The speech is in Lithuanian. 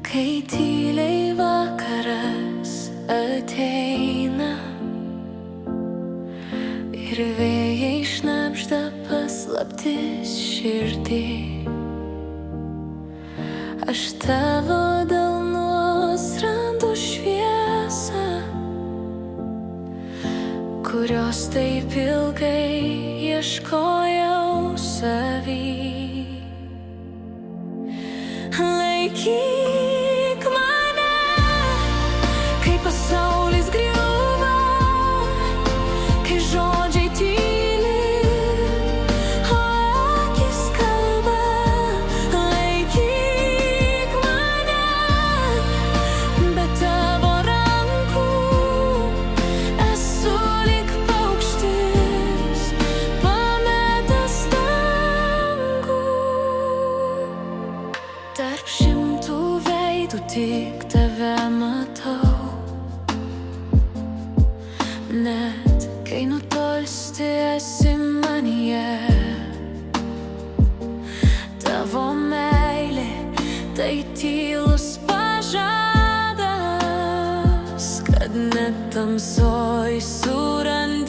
Kai tyliai vakaras ateina ir vėjai šnabžda paslaptis širdį, aš tavo delnuos randu šviesą, kurios taip ilgai ieškojau savy. Laikyk mane, kai pasaulis griūva, kai žodžiai tyli, o akys kalba. Laikyk mane, be tavo rankų esu lyg paukštis pametęs dangų. Tarp šimtų veidų tik tave matau, net kai nutolsti esi manyje. Tavo meilė tai tylus pažadas, kad net tamsoj surandi